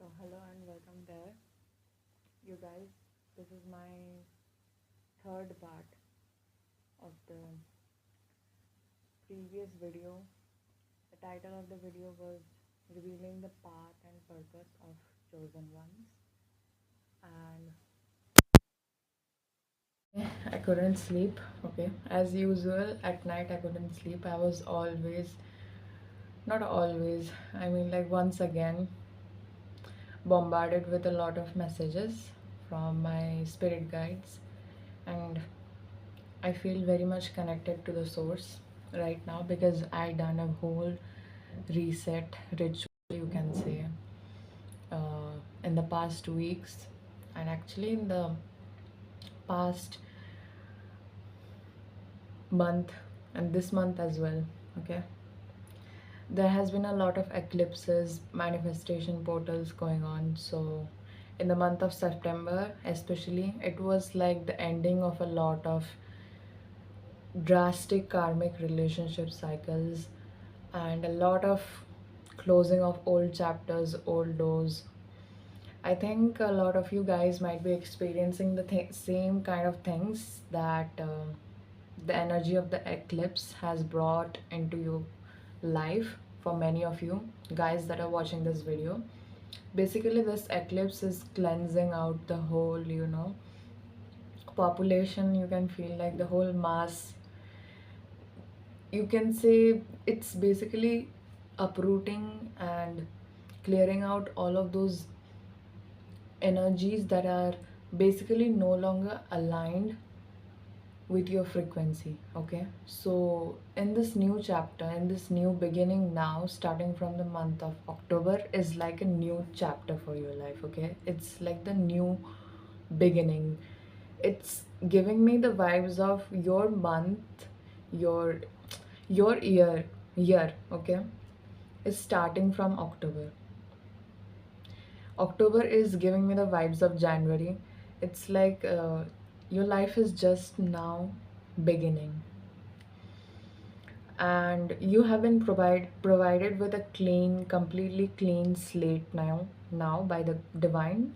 So hello and welcome there, you guys. This is my third part of the previous video. The title of the video was Revealing the Path and Purpose of Chosen Ones. And I couldn't sleep, okay. As usual, at night I couldn't sleep. I was always, not always, I mean, like once again, bombarded with a lot of messages from my spirit guides, and I feel very much connected to the source right now because I done a whole reset ritual, you can say, in the past 2 weeks, and actually in the past month and this month as well. Okay, there has been a lot of eclipses, manifestation portals going on. So in the month of September especially, it was like the ending of a lot of drastic karmic relationship cycles and a lot of closing of old chapters, old doors. I think a lot of you guys might be experiencing the same kind of things that the energy of the eclipse has brought into your life for many of you guys that are watching this video. Basically, this eclipse is cleansing out the whole, population. You can feel like the whole mass, you can say. It's basically uprooting and clearing out all of those energies that are basically no longer aligned with your frequency. Okay, so in this new chapter, in this new beginning, now starting from the month of October is like a new chapter for your life. Okay, it's like the new beginning. It's giving me the vibes of your month, your your year, okay, is starting from October. October is giving me the vibes of January. It's like your life is just now beginning, and you have been provided with a clean, completely clean slate now by the divine.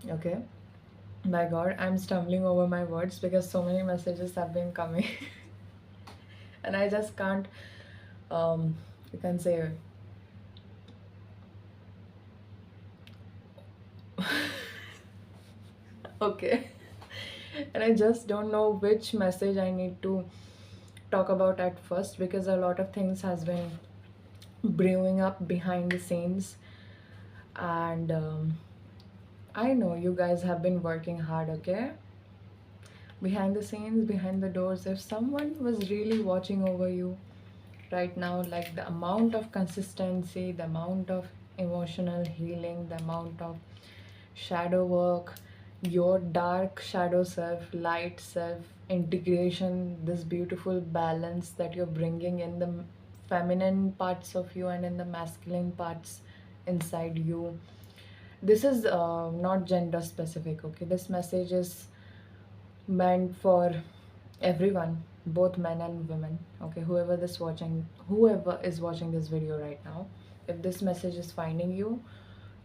Okay, my God, I'm stumbling over my words because so many messages have been coming, and I just can't. You can say okay. And I just don't know which message I need to talk about at first because a lot of things has been brewing up behind the scenes, and I know you guys have been working hard. Okay, behind the scenes, behind the doors, if someone was really watching over you right now, like the amount of consistency, the amount of emotional healing, the amount of shadow work, your dark shadow self, light self integration, this beautiful balance that you're bringing in the feminine parts of you and in the masculine parts inside you. This is not gender specific. Okay, this message is meant for everyone, both men and women. Okay, whoever is watching this video right now, if this message is finding you,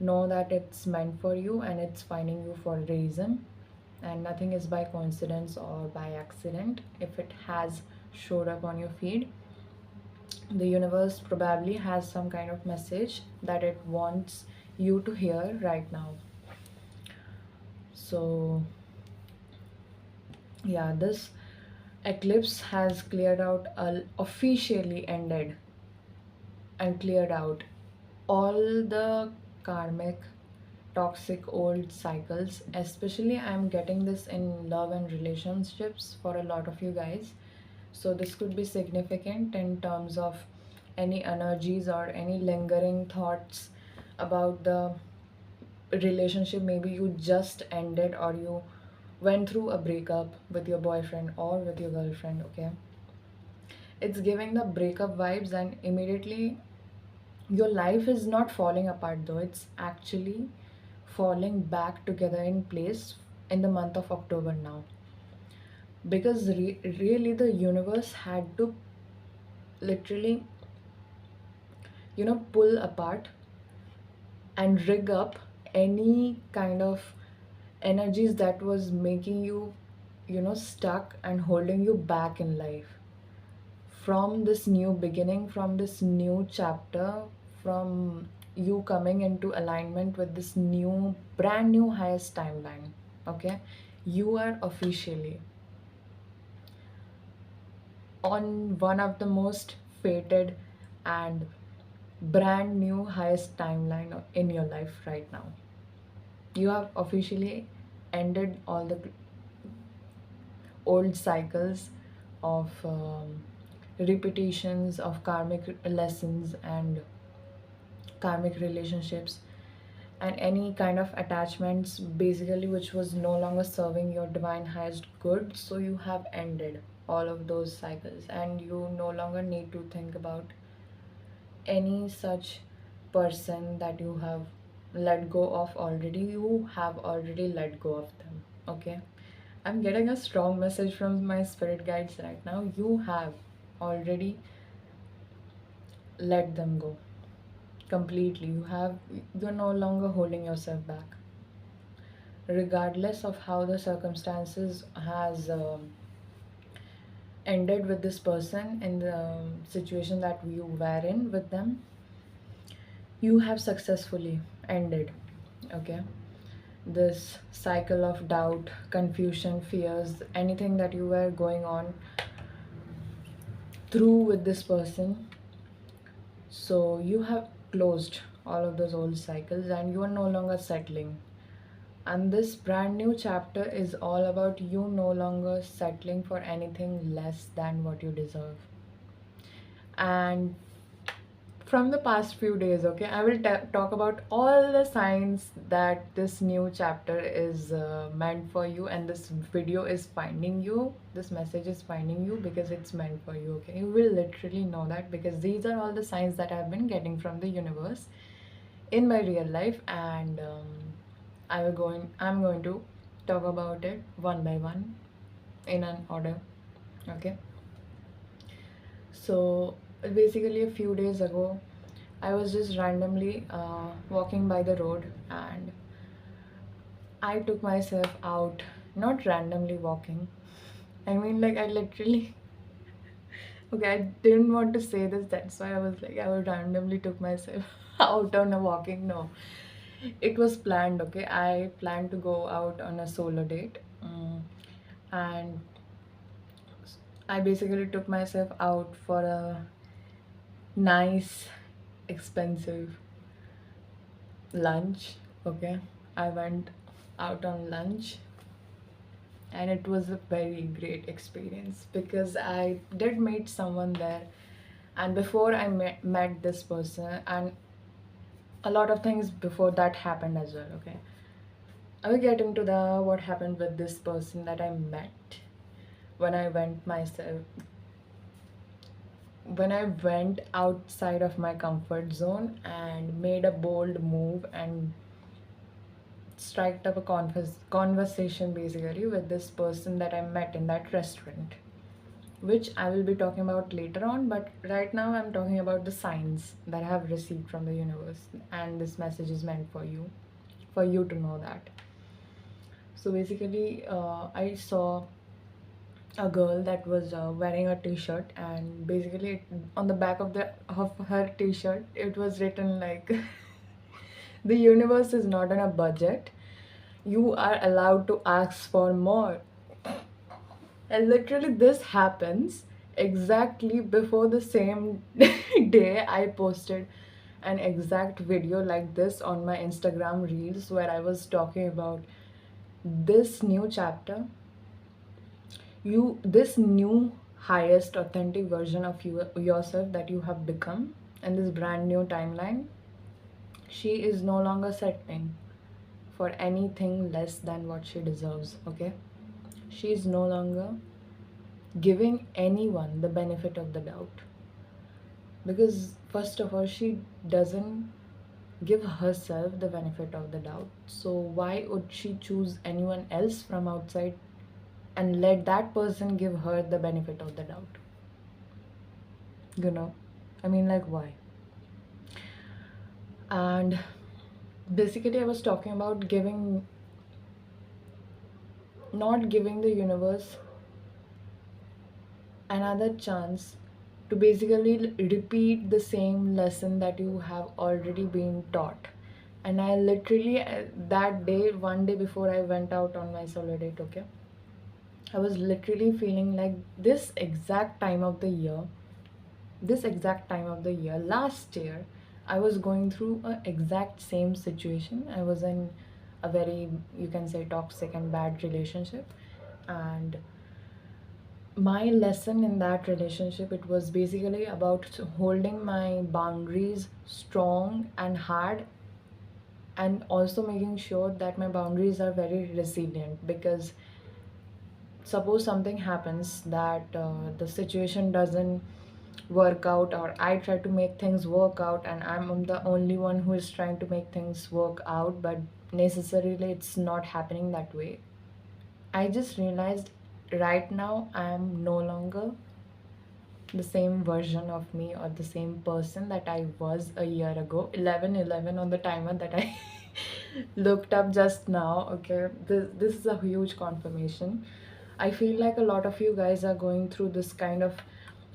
know that it's meant for you and it's finding you for a reason, and nothing is by coincidence or by accident. If it has showed up on your feed, the universe probably has some kind of message that it wants you to hear right now. So yeah, this eclipse has cleared out, officially ended and cleared out all the karmic toxic old cycles. Especially I'm getting this in love and relationships for a lot of you guys, so this could be significant in terms of any energies or any lingering thoughts about the relationship maybe you just ended, or you went through a breakup with your boyfriend or with your girlfriend. Okay, it's giving the breakup vibes, and immediately your life is not falling apart, though it's actually falling back together in place in the month of October now, because really the universe had to literally, pull apart and rig up any kind of energies that was making you, stuck and holding you back in life. From this new beginning, from this new chapter, from you coming into alignment with this new, brand new highest timeline, okay? You are officially on one of the most fated and brand new highest timeline in your life right now. You have officially ended all the old cycles of repetitions of karmic lessons and karmic relationships and any kind of attachments basically which was no longer serving your divine highest good. So you have ended all of those cycles and you no longer need to think about any such person that you have let go of already. You have already let go of them, okay? I'm getting a strong message from my spirit guides right now. You have already let them go completely. You're no longer holding yourself back, regardless of how the circumstances has ended with this person in the situation that you were in with them. You have successfully ended, okay, this cycle of doubt, confusion, fears, anything that you were going on through with this person. So you have closed all of those old cycles and you are no longer settling. And this brand new chapter is all about you no longer settling for anything less than what you deserve. And from the past few days, okay, I will talk about all the signs that this new chapter is meant for you, and this video is finding you, this message is finding you because it's meant for you, okay? You will literally know that because these are all the signs that I've been getting from the universe in my real life, and I'm going to talk about it one by one in an order, okay? So basically, a few days ago, I was just randomly walking by the road and I took myself out, not randomly walking. I mean, like, I literally, okay, I didn't want to say this, that's why I was like, I would randomly took myself out on a walking. No, it was planned, okay? I planned to go out on a solo date. And I basically took myself out for a nice, expensive lunch, okay? I went out on lunch and it was a very great experience because I did meet someone there, and before I met this person, and a lot of things before that happened as well, okay? I will get into the what happened with this person that I met when I went myself when I went outside of my comfort zone and made a bold move and striked up a conversation basically with this person that I met in that restaurant, which I will be talking about later on. But right now, I'm talking about the signs that I have received from the universe, and this message is meant for you to know that. So basically, I saw a girl that was wearing a t-shirt, and basically on the back of her t-shirt it was written like the universe is not on a budget, you are allowed to ask for more. And literally this happens exactly before the same day I posted an exact video like this on my Instagram reels where I was talking about this new chapter, this new highest authentic version of yourself that you have become in this brand new timeline. She is no longer settling for anything less than what she deserves, okay? She is no longer giving anyone the benefit of the doubt, because first of all she doesn't give herself the benefit of the doubt. So why would she choose anyone else from outside and let that person give her the benefit of the doubt? You know, I mean, like, why? And Basically, I was talking about not giving the universe another chance to basically repeat the same lesson that you have already been taught. And I literally, that day, one day before I went out on my solo date, okay, I was literally feeling like this exact time of the year, last year, I was going through a exact same situation. I was in a very, you can say, toxic and bad relationship. And my lesson in that relationship, it was basically about holding my boundaries strong and hard, and also making sure that my boundaries are very resilient. Because suppose something happens that the situation doesn't work out, or I try to make things work out and I'm the only one who is trying to make things work out, but necessarily it's not happening that way. I just realized right now I am no longer the same version of me or the same person that I was a year ago. 11:11 on the timer that I looked up just now. Okay, this is a huge confirmation. I feel like a lot of you guys are going through this kind of,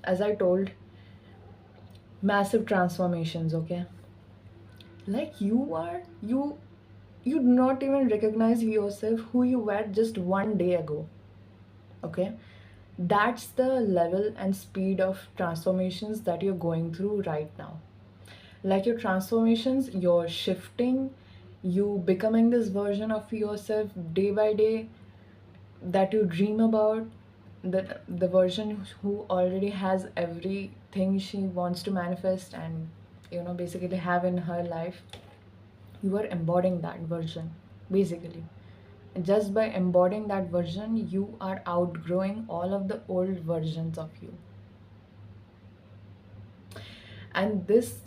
as I told, massive transformations. Okay, like you do not even recognize yourself who you were just one day ago. Okay, that's the level and speed of transformations that you're going through right now. Like your transformations, you're shifting, you becoming this version of yourself day by day that you dream about, the version who already has everything she wants to manifest and basically have in her life. You are embodying that version basically. And just by embodying that version, you are outgrowing all of the old versions of you. And this,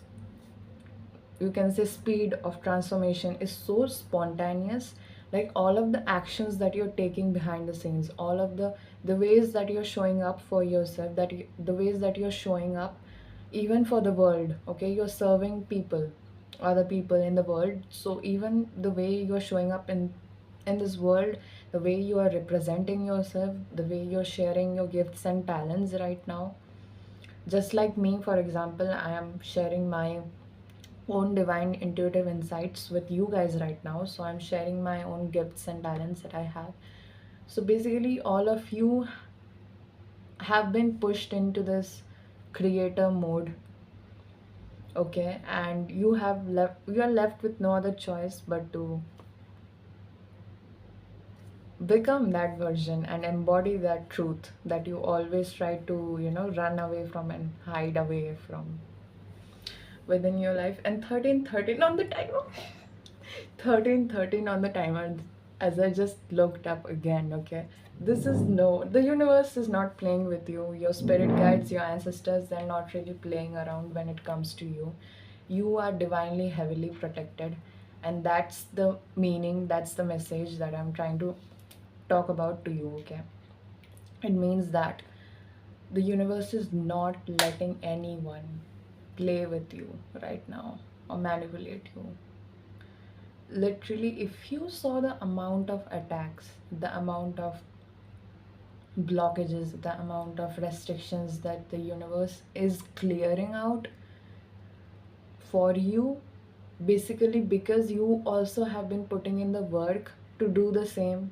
you can say, speed of transformation is so spontaneous. Like all of the actions that you're taking behind the scenes, all of the ways that you're showing up for yourself, the ways that you're showing up even for the world. Okay, you're serving people, other people in the world. So even the way you're showing up in this world, the way you are representing yourself, the way you're sharing your gifts and talents right now. Just like me, for example, I am sharing my own divine intuitive insights with you guys right now. So I'm sharing my own gifts and talents that I have. So basically, all of you have been pushed into this creator mode, okay? And you are left with no other choice but to become that version and embody that truth that you always try to, run away from and hide away from within your life. And 13:13 on the timer. 13:13 on the timer, as I just looked up again. Okay, this is no, the universe is not playing with you. Your spirit guides, your ancestors, they're not really playing around when it comes to you. You are divinely heavily protected, and that's the meaning, that's the message that I'm trying to talk about to you. Okay, it means that the universe is not letting anyone play with you right now or manipulate you. Literally, if you saw the amount of attacks, the amount of blockages, the amount of restrictions that the universe is clearing out for you, basically because you also have been putting in the work to do the same.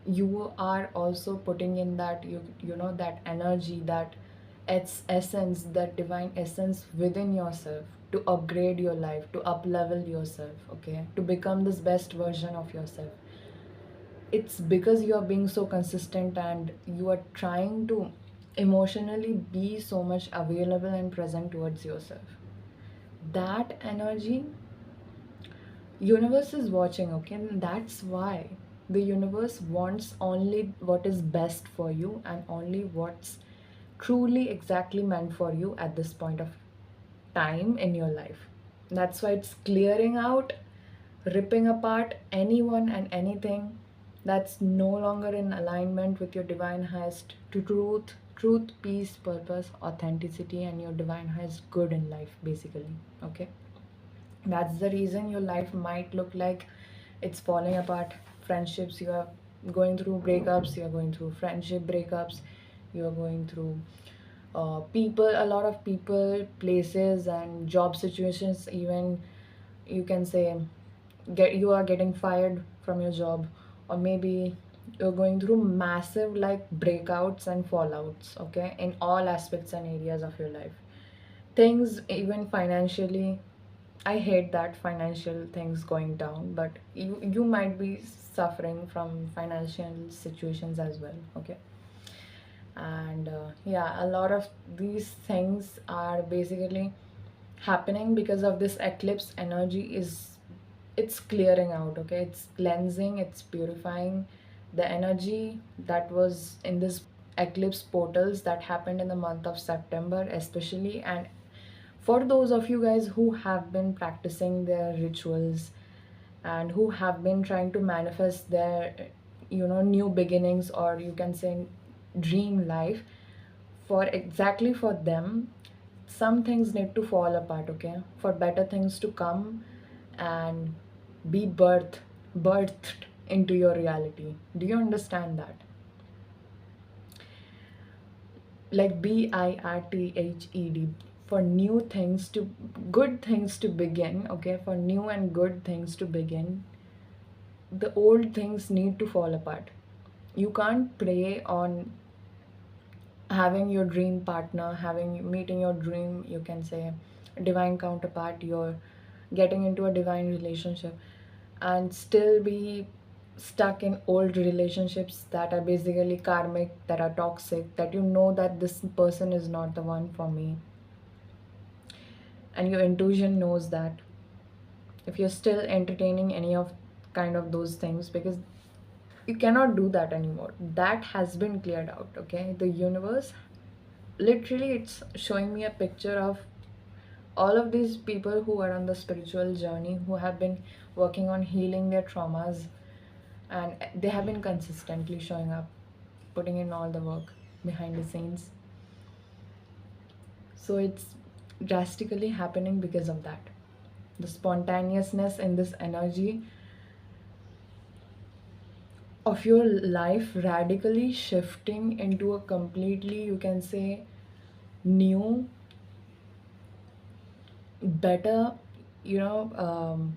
You are also putting in that, that energy, that its essence, that divine essence within yourself, to upgrade your life, to up level yourself, okay, to become this best version of yourself. It's because you are being so consistent and you are trying to emotionally be so much available and present towards yourself. That energy, universe is watching, okay? And that's why the universe wants only what is best for you and only what's truly exactly meant for you at this point of time in your life. That's why it's clearing out, ripping apart anyone and anything that's no longer in alignment with your divine highest truth, peace, purpose, authenticity, and your divine highest good in life, basically. Okay. That's the reason your life might look like it's falling apart. Friendships, you are going through breakups, you are going through friendship breakups, you are going through people, a lot of people, places, and job situations. Even you can say you are getting fired from your job, or maybe you're going through massive like breakouts and fallouts, okay, in all aspects and areas of your life. Things even financially, I hate that financial things going down, but you might be suffering from financial situations as well, okay. And yeah, a lot of these things are basically happening because of this eclipse energy. Is It's clearing out, okay, it's cleansing, it's purifying the energy that was in this eclipse portals that happened in the month of September especially. And for those of you guys who have been practicing their rituals and who have been trying to manifest their new beginnings, or you can say dream life, for exactly for them, some things need to fall apart, okay, for better things to come and be birthed into your reality. Do you understand that? Like birthed, for new things to, good things to begin, okay, for new and good things to begin, the old things need to fall apart. You can't prey on having your dream partner, having meeting your dream, you can say divine counterpart, you're getting into a divine relationship, and still be stuck in old relationships that are basically karmic, that are toxic, that you know that this person is not the one for me, and your intuition knows that. If you're still entertaining any of kind of those things, because you cannot do that anymore, that has been cleared out, okay. The universe, literally, it's showing me a picture of all of these people who are on the spiritual journey, who have been working on healing their traumas, and they have been consistently showing up, putting in all the work behind the scenes. So it's drastically happening because of that. The spontaneousness in this energy of your life radically shifting into a completely, you can say, new, better, you know,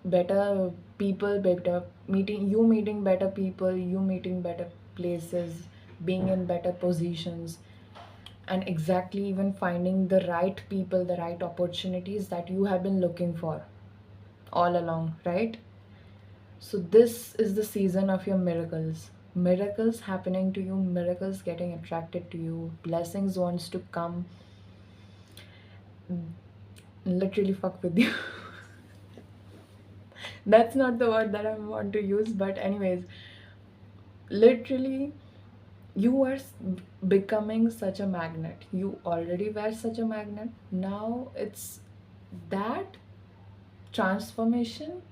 better people, better meeting, you meeting better people, you meeting better places, being in better positions, and exactly even finding the right people, the right opportunities that you have been looking for all along, right? So this is the season of your miracles. Miracles happening to you, miracles getting attracted to you, blessings wants to come, literally fuck with you. That's not the word that I want to use, but anyways, literally, you are becoming such a magnet. You already were such a magnet. Now it's that transformation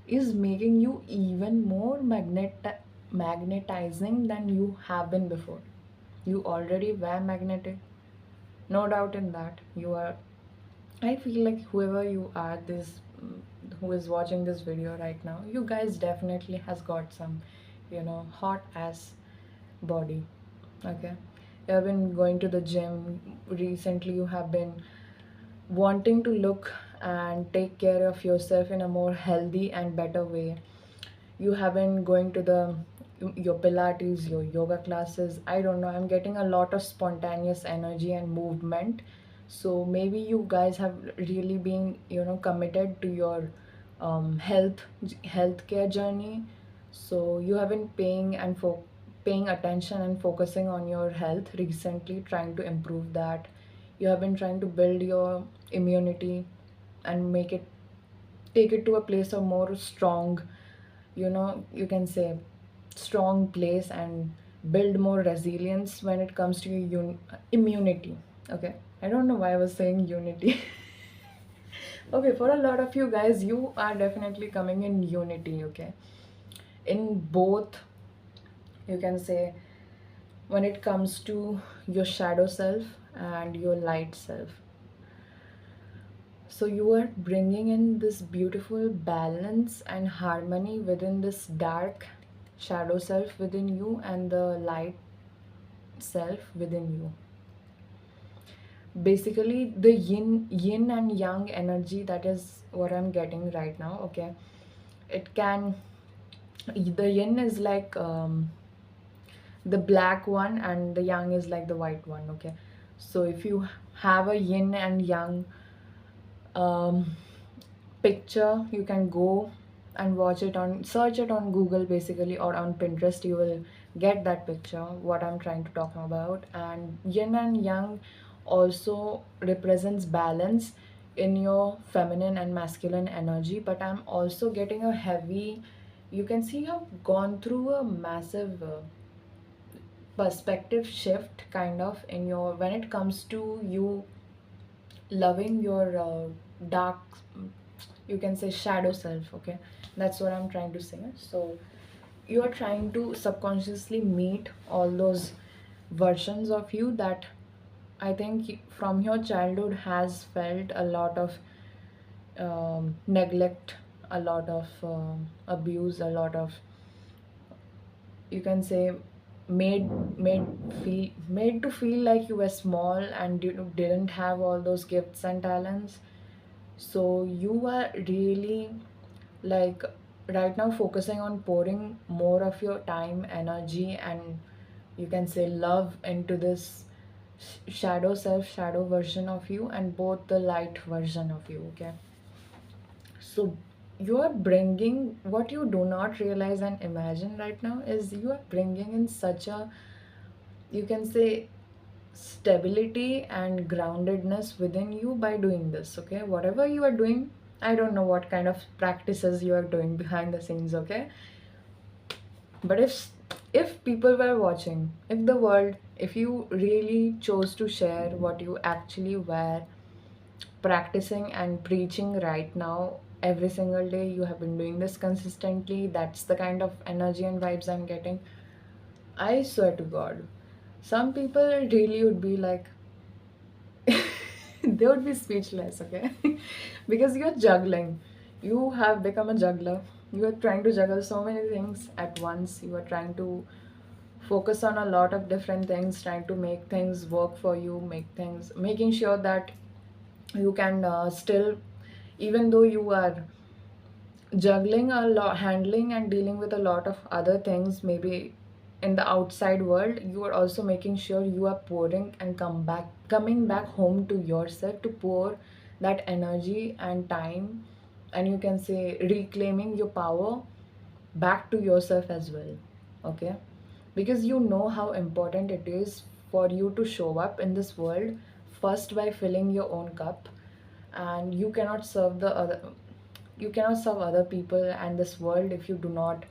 is making you even more magnetizing than you have been before. You already were magnetic, no doubt in that. You are, I feel like whoever you are, who is watching this video right now, you guys definitely has got some, hot ass body. Okay, you have been going to the gym recently. You have been wanting to look and take care of yourself in a more healthy and better way. You have been going to the your pilates, your yoga classes. I don't know, I'm getting a lot of spontaneous energy and movement. So maybe you guys have really been, committed to your healthcare journey. So you have been paying attention and focusing on your health recently, trying to improve that. You have been trying to build your immunity and take it to a place of more strong, you can say, strong place, and build more resilience when it comes to your immunity. Okay, I don't know why I was saying unity. Okay, for a lot of you guys, you are definitely coming in unity, okay, in both, you can say, when it comes to your shadow self and your light self. So you are bringing in this beautiful balance and harmony within this dark shadow self within you and the light self within you. Basically the yin and yang energy, that is what I'm getting right now. Okay, it can, the yin is like the black one and the yang is like the white one. Okay, so if you have a yin and yang um, picture, you can go and watch it on, search it on Google basically, or on Pinterest, you will get that picture what I'm trying to talk about. And yin and yang also represents balance in your feminine and masculine energy, but I'm also getting a heavy, you can see you've gone through a massive perspective shift kind of in your, when it comes to you loving your dark, you can say shadow self. Okay, that's what I'm trying to say. So you are trying to subconsciously meet all those versions of you that I think from your childhood has felt a lot of neglect, a lot of abuse, a lot of, you can say, made made to feel like you were small and you didn't have all those gifts and talents. So you are really, like, right now focusing on pouring more of your time, energy, and you can say love into this shadow self, shadow version of you, and both the light version of you. Okay, so you are bringing, what you do not realize and imagine right now is you are bringing in such a, you can say, stability and groundedness within you by doing this. Okay, whatever you are doing, I don't know what kind of practices you are doing behind the scenes. Okay, but if people were watching, if the world, if you really chose to share what you actually were practicing and preaching right now, every single day you have been doing this consistently, that's the kind of energy and vibes I'm getting. I swear to God, some people really would be like, they would be speechless. Okay, because you're juggling, you have become a juggler. You are trying to juggle so many things at once. You are trying to focus on a lot of different things, trying to make things work for you, make things, making sure that you can still, even though you are juggling a lot, handling and dealing with a lot of other things maybe in the outside world, you are also making sure you are pouring and coming back home to yourself to pour that energy and time, and you can say reclaiming your power back to yourself as well. Okay, because you know how important it is for you to show up in this world first by filling your own cup, and you cannot serve the other, you cannot serve other people and this world if you do not,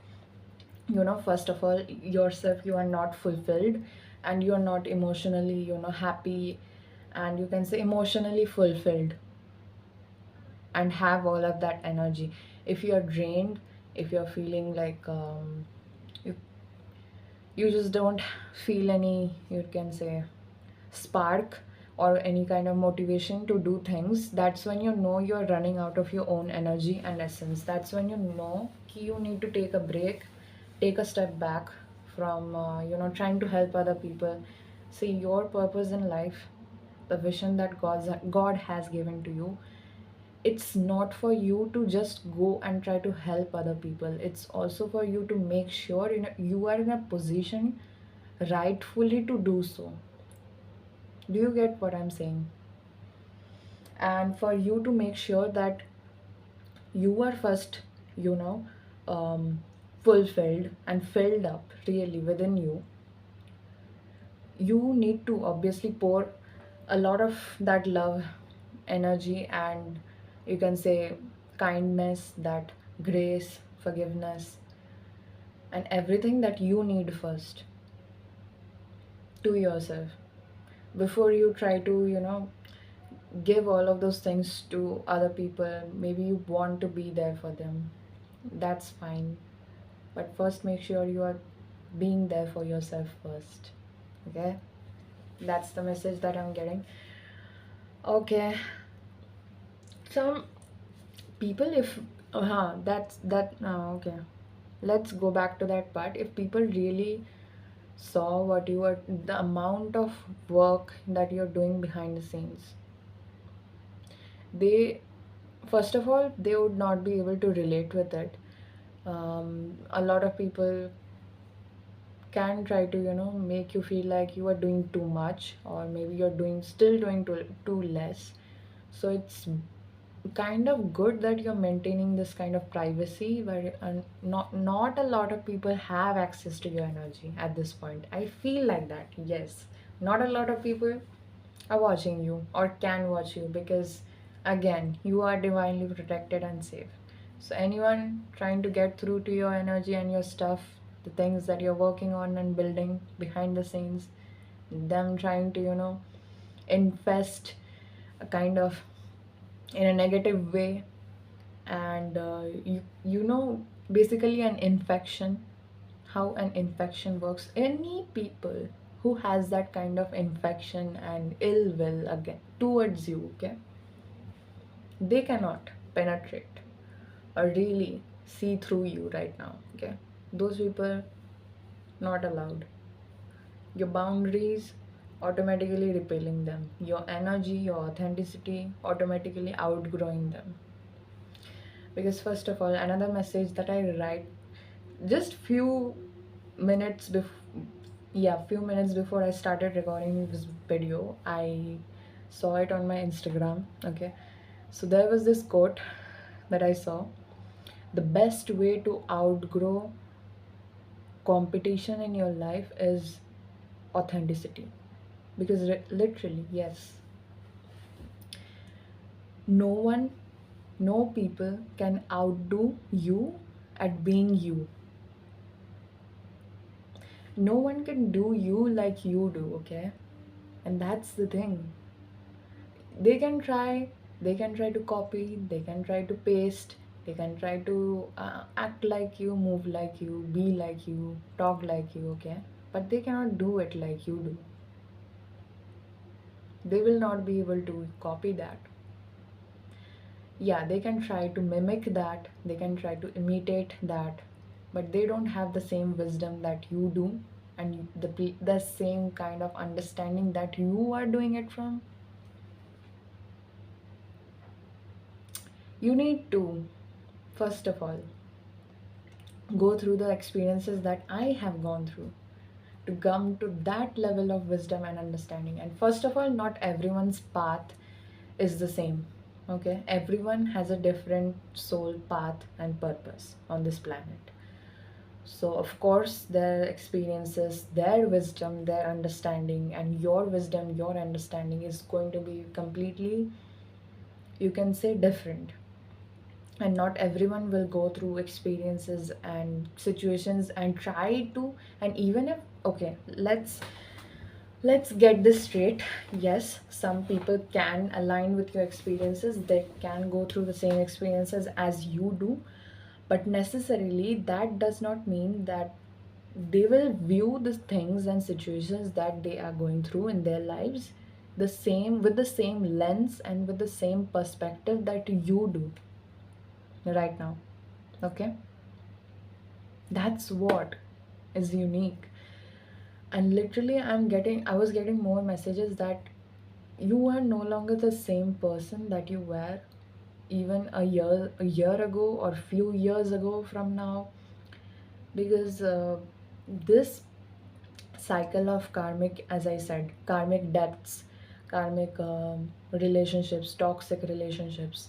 first of all yourself, you are not fulfilled, and you are not emotionally, happy, and you can say emotionally fulfilled, and have all of that energy. If you are drained, if you're feeling like you you just don't feel any, you can say, spark or any kind of motivation to do things, that's when you know you're running out of your own energy and essence. That's when you know you need to take a break, take a step back from trying to help other people. See, your purpose in life, the vision that God has given to you, it's not for you to just go and try to help other people. It's also for you to make sure you are in a position rightfully to do so. Do you get what I'm saying? And for you to make sure that you are first, you know um, fulfilled and filled up really within you, you need to obviously pour a lot of that love, energy, and you can say kindness, that grace, forgiveness, and everything that you need first to yourself before you try to give all of those things to other people. Maybe you want to be there for them, that's fine, but first make sure you are being there for yourself first. Okay, that's the message that I'm getting. Okay, Some people, if that's that okay, let's go back to that part. If people really saw what you are, the amount of work that you're doing behind the scenes, they, first of all, they would not be able to relate with it. A lot of people can try to, make you feel like you are doing too much, or maybe you're doing too less. So it's kind of good that you're maintaining this kind of privacy, where not a lot of people have access to your energy at this point. I feel like that, yes. Not a lot of people are watching you or can watch you, because again, you are divinely protected and safe. So anyone trying to get through to your energy and your stuff, the things that you're working on and building behind the scenes, them trying to, infest a kind of in a negative way, and basically an infection, how an infection works. Any people who has that kind of infection and ill will again towards you, okay, they cannot penetrate or really see through you right now, okay. Those people not allowed. Your boundaries automatically repelling them, your energy, your authenticity automatically outgrowing them. Because first of all, another message that I write just minutes before few minutes before I started recording this video, I saw it on my Instagram, okay. So there was this quote that I saw: the best way to outgrow competition in your life is authenticity. Because literally, yes, no one, no people can outdo you at being you. No one can do you like you do, okay. And that's the thing. They can try, they can try to copy, they can try to paste, they can try to act like you, move like you, be like you, talk like you, okay. But they cannot do it like you do. They will not be able to copy that. Yeah, they can try to mimic that, they can try to imitate that, but they don't have the same wisdom that you do, and the same kind of understanding that you are doing it from. You need to, first of all, go through the experiences that I have gone through to come to that level of wisdom and understanding. And first of all, not everyone's path is the same, okay. Everyone has a different soul path and purpose on this planet. So of course their experiences, their wisdom, their understanding, and your wisdom, your understanding is going to be completely, you can say, different. And not everyone will go through experiences and situations and try to, and even if, okay, let's get this straight. Yes, some people can align with your experiences, they can go through the same experiences as you do, but necessarily that does not mean that they will view the things and situations that they are going through in their lives the same, with the same lens and with the same perspective that you do right now, okay. That's what is unique. And literally, I was getting more messages that you are no longer the same person that you were even a year ago or few years ago from now. Because this cycle of karmic, as I said, karmic debts, karmic relationships, toxic relationships,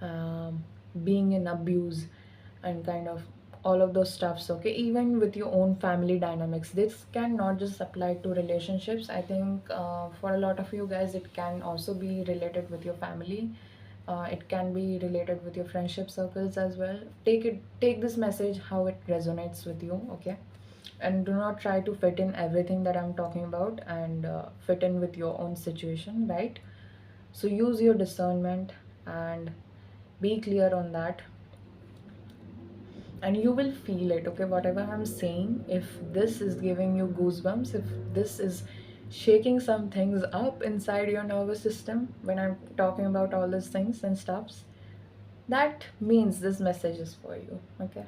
um, being in abuse, and kind of all of those stuffs, okay. Even with your own family dynamics, this can not just apply to relationships. I think for a lot of you guys, it can also be related with your family. It can be related with your friendship circles as well. Take this message how it resonates with you, okay. And do not try to fit in everything that I'm talking about, and fit in with your own situation, right? So use your discernment and be clear on that, and you will feel it, okay. Whatever I'm saying, if this is giving you goosebumps, if this is shaking some things up inside your nervous system when I'm talking about all these things and stuffs, that means this message is for you. Okay,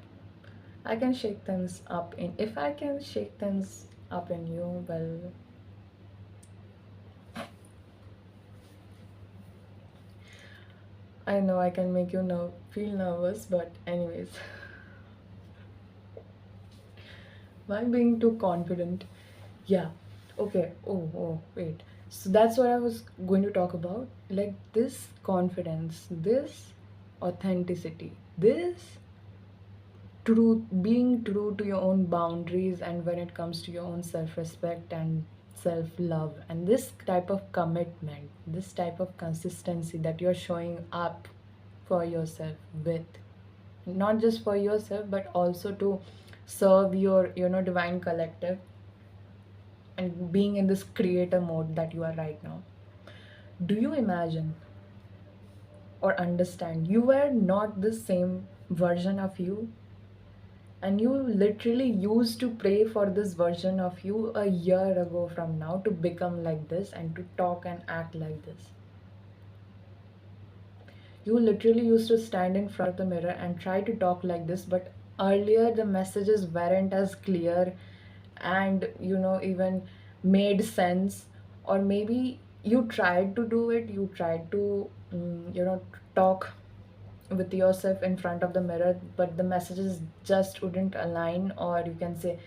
I can shake things up in, if I can shake things up in you, well, I know I can make you feel nervous, but anyways, why being too confident? Yeah. Okay. Oh, wait. So that's what I was going to talk about. Like this confidence, this authenticity, this truth, being true to your own boundaries, and when it comes to your own self respect and self love, and this type of commitment, this type of consistency that you're showing up for yourself with, not just for yourself, but also to serve your, divine collective, and being in this creator mode that you are right now. Do you imagine or understand you were not the same version of you, and you literally used to pray for this version of you a year ago from now to become like this and to talk and act like this? You literally used to stand in front of the mirror and try to talk like this, but earlier the messages weren't as clear and, even made sense. Or maybe you tried to do it, you tried to, talk with yourself in front of the mirror, but the messages just wouldn't align, or you can say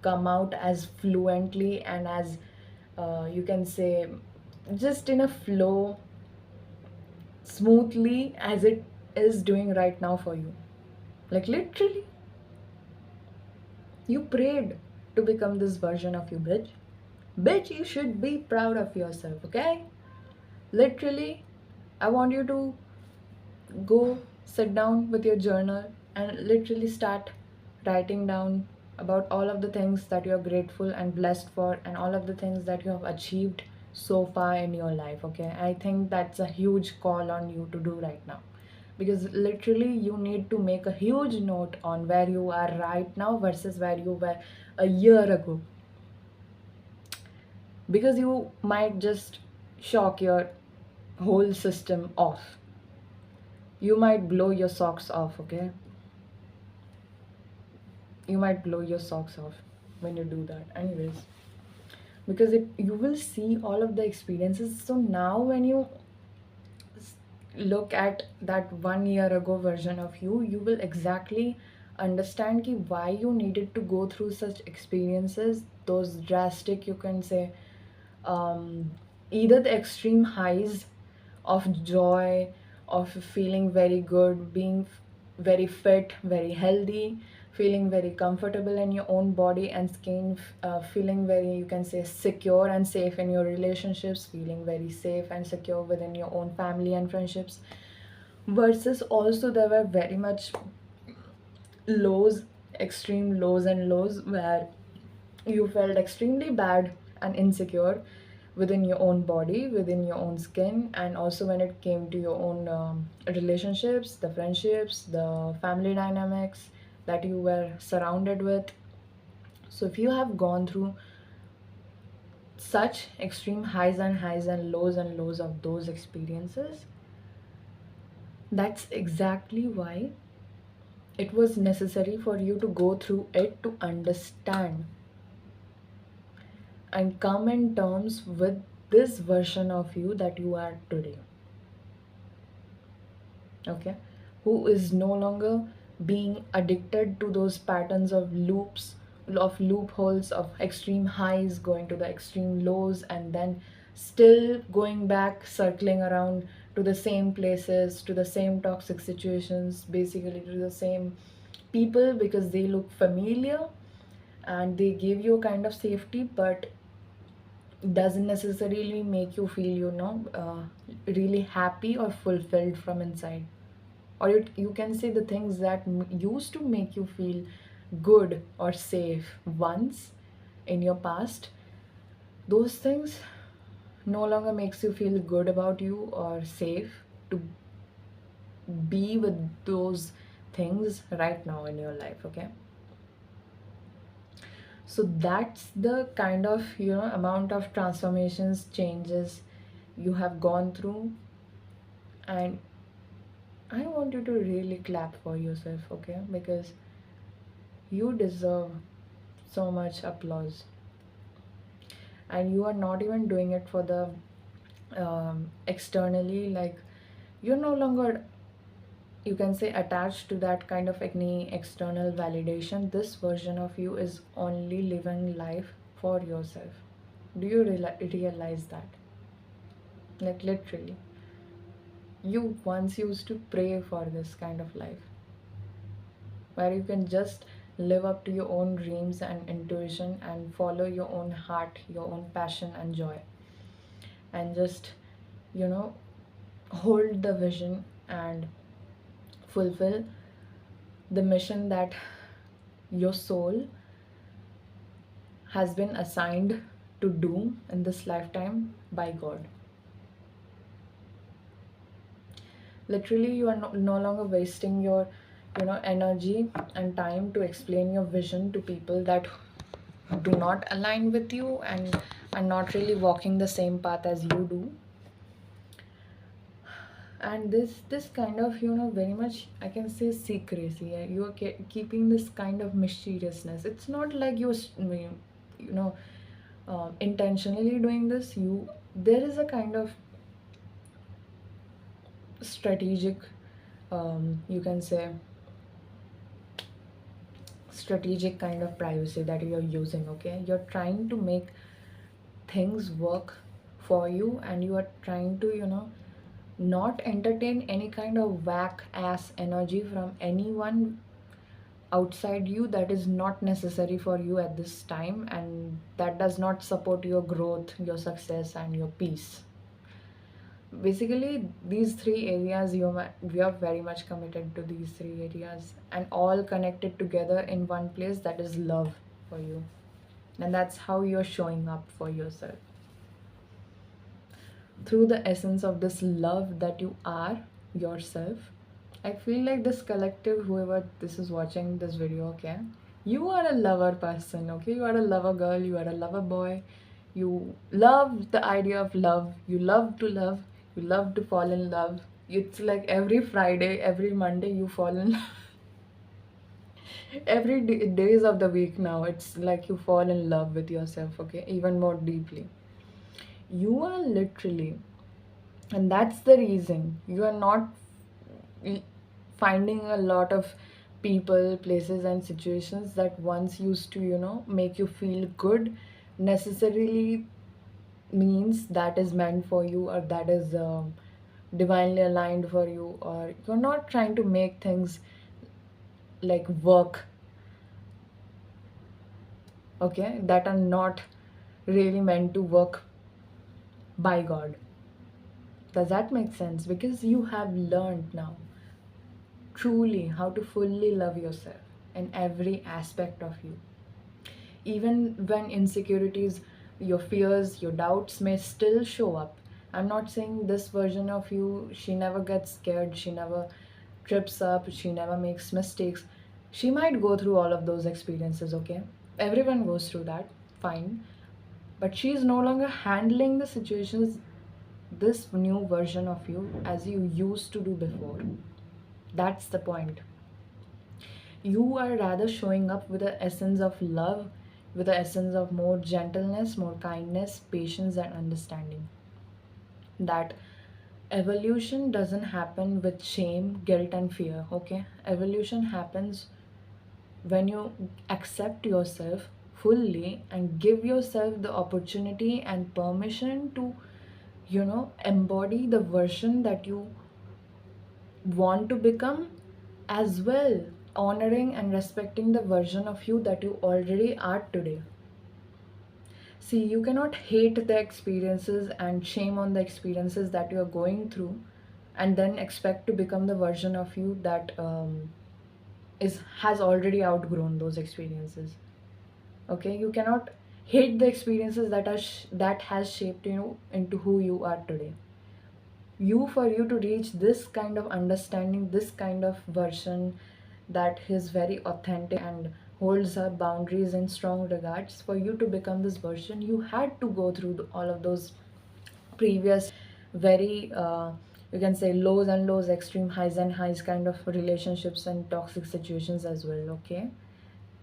come out as fluently and as, you can say, just in a flow, smoothly as it is doing right now for you. Like literally, you prayed to become this version of you, bitch. Bitch, you should be proud of yourself, okay? Literally, I want you to go sit down with your journal and literally start writing down about all of the things that you're grateful and blessed for, and all of the things that you have achieved so far in your life. Okay, I think that's a huge call on you to do right now, because literally you need to make a huge note on where you are right now versus where you were a year ago, because you might just shock your whole system off. You might blow your socks off. Okay, you might blow your socks off when you do that, anyways, because you will see all of the experiences. So now when you look at that 1 year ago version of you, you will exactly understand why you needed to go through such experiences, those drastic, you can say, either the extreme highs of joy, of feeling very good, being very fit, very healthy, feeling very comfortable in your own body and skin, feeling very, you can say, secure and safe in your relationships, feeling very safe and secure within your own family and friendships. Versus also there were very much lows, extreme lows and lows, where you felt extremely bad and insecure within your own body, within your own skin, and also when it came to your own relationships, the friendships, the family dynamics that you were surrounded with. So if you have gone through such extreme highs and lows of those experiences, that's exactly why it was necessary for you to go through it, to understand and come in terms with this version of you that you are today. Okay, who is no longer being addicted to those patterns of loops, of loopholes, of extreme highs going to the extreme lows, and then still going back, circling around to the same places, to the same toxic situations, basically to the same people, because they look familiar and they give you a kind of safety, but doesn't necessarily make you feel, really happy or fulfilled from inside. Or you can say the things that used to make you feel good or safe once in your past, those things no longer makes you feel good about you or safe to be with those things right now in your life. Okay, So that's the kind of amount of transformations, changes you have gone through. And I want you to really clap for yourself, okay? Because you deserve so much applause, and you are not even doing it for the externally. Like, you're no longer, you can say, attached to that kind of any external validation. This version of you is only living life for yourself. Do you realize that? Like, literally, you once used to pray for this kind of life, where you can just live up to your own dreams and intuition and follow your own heart, your own passion and joy, and just, you know, hold the vision and fulfill the mission that your soul has been assigned to do in this lifetime by God. Literally, you are no longer wasting your, energy and time to explain your vision to people that do not align with you and are not really walking the same path as you do. And this kind of, very much, I can say, secrecy. You are keeping this kind of mysteriousness. It's not like you're you know intentionally doing this. There is a kind of strategic, you can say, strategic kind of privacy that you're using. Okay, you're trying to make things work for you, and you are trying to, not entertain any kind of whack ass energy from anyone outside you that is not necessary for you at this time, and that does not support your growth, your success, and your peace. Basically, these three areas, we are very much committed to these three areas, and all connected together in one place, that is love for you. And that's how you're showing up for yourself, through the essence of this love that you are yourself. I feel like this collective, whoever this is watching this video, okay, you are a lover person, okay? You are a lover girl, you are a lover boy. You love the idea of love. You love to love. You love to fall in love. It's like every Friday, every Monday, you fall in love. Every days of the week now, it's like you fall in love with yourself, okay? Even more deeply. You are literally, and that's the reason you are not l- finding a lot of people, places, and situations that once used to, make you feel good, necessarily means that is meant for you, or that is divinely aligned for you, or you're not trying to make things like work, okay, that are not really meant to work by God. Does that make sense? Because you have learned now truly how to fully love yourself in every aspect of you. Even when insecurities, your fears, your doubts may still show up. I'm not saying this version of you, she never gets scared, she never trips up, she never makes mistakes. She might go through all of those experiences, okay? Everyone goes through that, fine. But she is no longer handling the situations, this new version of you, as you used to do before. That's the point. You are rather showing up with the essence of love, with the essence of more gentleness, more kindness, patience, and understanding. That evolution doesn't happen with shame, guilt, and fear, okay? Evolution happens when you accept yourself fully and give yourself the opportunity and permission to, embody the version that you want to become, as well honoring and respecting the version of you that you already are today. See, you cannot hate the experiences and shame on the experiences that you are going through, and then expect to become the version of you that is has already outgrown those experiences. Okay, you cannot hate the experiences that has shaped you into who you are today. For you to reach this kind of understanding, this kind of version that is very authentic and holds her boundaries in strong regards. For you to become this version, you had to go through all of those previous very you can say lows and lows, extreme highs and highs kind of relationships and toxic situations as well. Okay,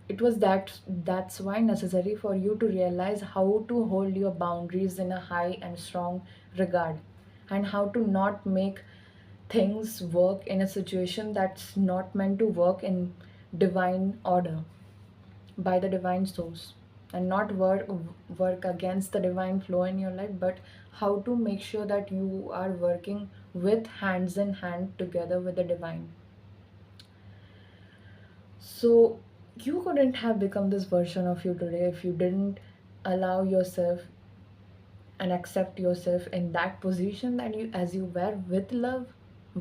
it was that's why necessary for you to realize how to hold your boundaries in a high and strong regard, and how to not make things work in a situation that's not meant to work in divine order by the divine source, and not work against the divine flow in your life, but how to make sure that you are working with hands in hand together with the divine. So you couldn't have become this version of you today if you didn't allow yourself and accept yourself in that position that you as you were, with love,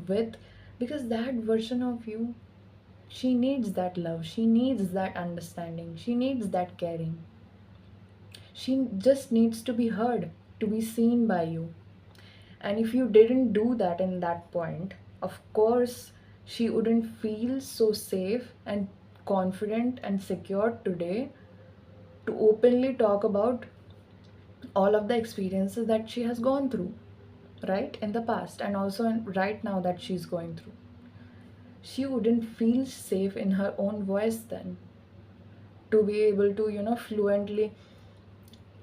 with, because that version of you, she needs that love, she needs that understanding, she needs that caring. She just needs to be heard, to be seen by you. And if you didn't do that in that point, of course, she wouldn't feel so safe and confident and secure today to openly talk about all of the experiences that she has gone through, right? In the past, and also right now that she's going through. She wouldn't feel safe in her own voice then to be able to, fluently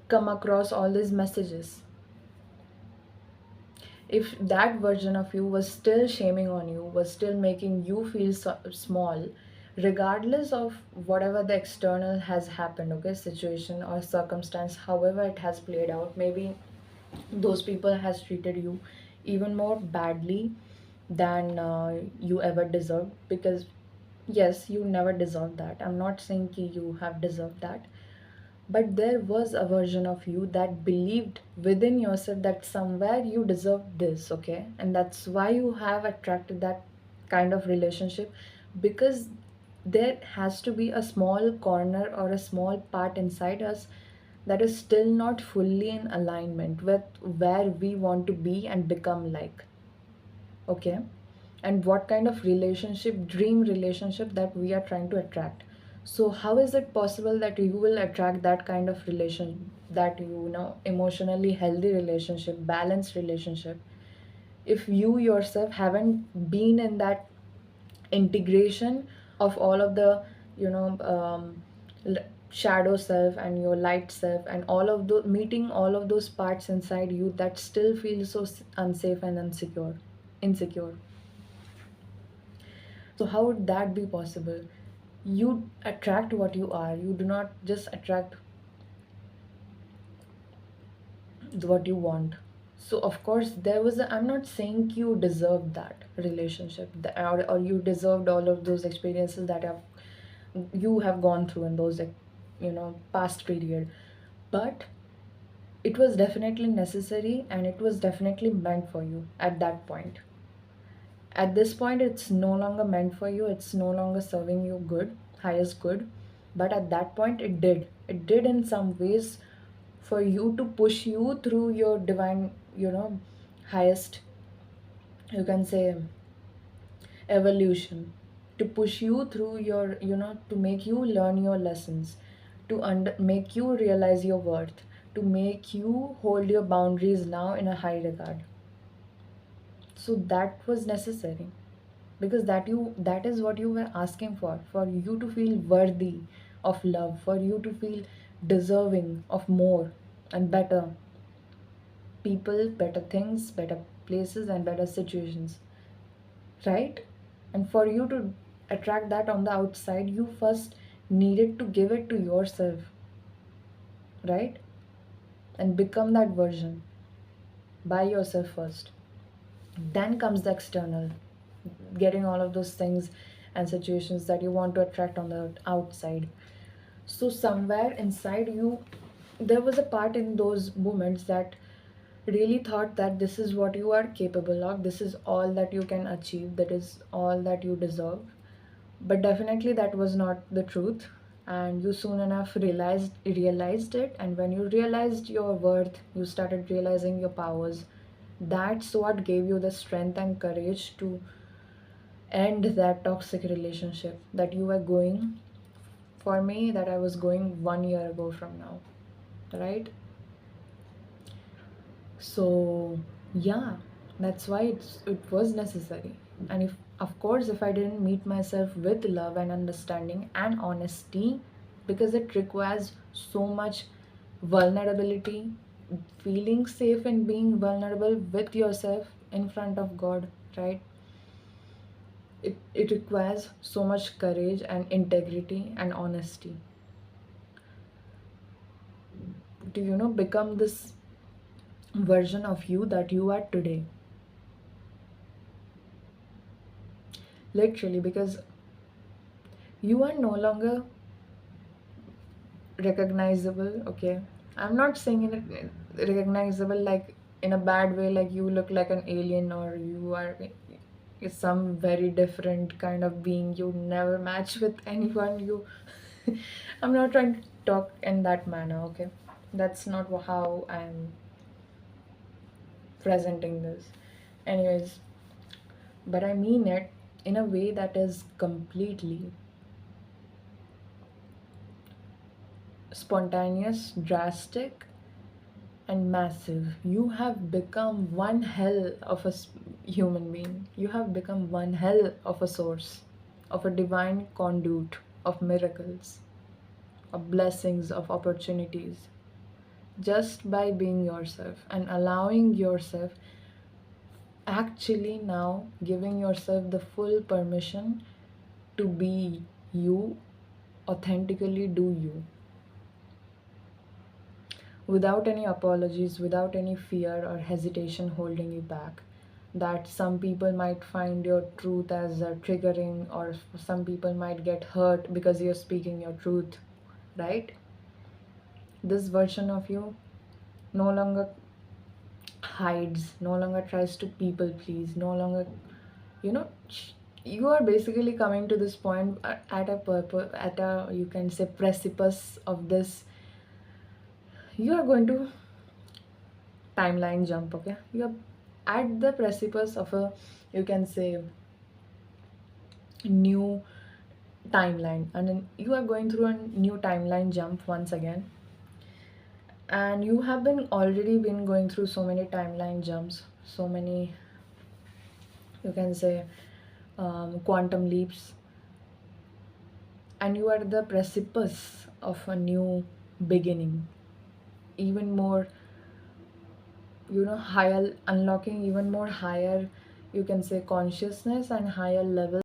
come across all these messages. If that version of you was still shaming on you, was still making you feel small, regardless of whatever the external has happened, okay, situation or circumstance, however it has played out, maybe those people has treated you even more badly than you ever deserved. Because yes, you never deserved that. I'm not saying you have deserved that, but there was a version of you that believed within yourself that somewhere you deserve this, okay? And that's why you have attracted that kind of relationship, because there has to be a small corner or a small part inside us that is still not fully in alignment with where we want to be and become like, okay? And what kind of relationship, dream relationship, that we are trying to attract. So how is it possible that you will attract that kind of relation, that emotionally healthy relationship, balanced relationship, if you yourself haven't been in that integration of all of the you know shadow self and your light self, and all of the meeting all of those parts inside you that still feel so unsafe and insecure. So how would that be possible? You attract what you are. You do not just attract what you want. So of course there was I'm not saying you deserved that relationship, or you deserved all of those experiences that you have gone through in those past period. But it was definitely necessary, and it was definitely meant for you at that point. At this point it's no longer meant for you, it's no longer serving you good, highest good. But at that point it did in some ways, for you to push you through your divine, highest, you can say, evolution, to push you through your, to make you learn your lessons, to make you realize your worth, to make you hold your boundaries now in a high regard. So that was necessary, because that is what you were asking for you to feel worthy of love, for you to feel deserving of more and better people, better things, better places, and better situations, right? And for you to attract that on the outside, you first needed to give it to yourself, right? And become that version by yourself first. Then comes the external, getting all of those things and situations that you want to attract on the outside. So somewhere inside you, there was a part in those moments that really thought that this is what you are capable of, this is all that you can achieve, that is all that you deserve. But definitely that was not the truth, and you soon enough realized it. And when you realized your worth, you started realizing your powers. That's what gave you the strength and courage to end that toxic relationship that you were going for me that I was going 1 year ago from now, right? So yeah, that's why it was necessary. And if, of course, if I didn't meet myself with love and understanding and honesty, because it requires so much vulnerability, feeling safe and being vulnerable with yourself in front of God, right? It requires so much courage and integrity and honesty to, become this version of you that you are today. Literally, because you are no longer recognizable, okay? I'm not saying in recognizable like in a bad way, like you look like an alien or you are some very different kind of being, you never match with anyone. I'm not trying to talk in that manner, okay? That's not how I'm presenting this. Anyways, but I mean it in a way that is completely spontaneous, drastic, and massive. You have become one hell of a human being. You have become one hell of a source, of a divine conduit of miracles, of blessings, of opportunities, just by being yourself and allowing yourself, actually now giving yourself the full permission to be you, authentically do you, without any apologies, without any fear or hesitation holding you back. That some people might find your truth as triggering, or some people might get hurt because you're speaking your truth, right? This version of you no longer hides, no longer tries to people please, no longer, you know, you are basically coming to this point at a purpose, at a, you can say, precipice of this. You are going to timeline jump, okay? You're at the precipice of a, you can say, new timeline, and then you are going through a new timeline jump once again. And you have been already been going through so many timeline jumps, so many, you can say, quantum leaps, and you are at the precipice of a new beginning, even more, higher, unlocking even more higher, you can say, consciousness and higher level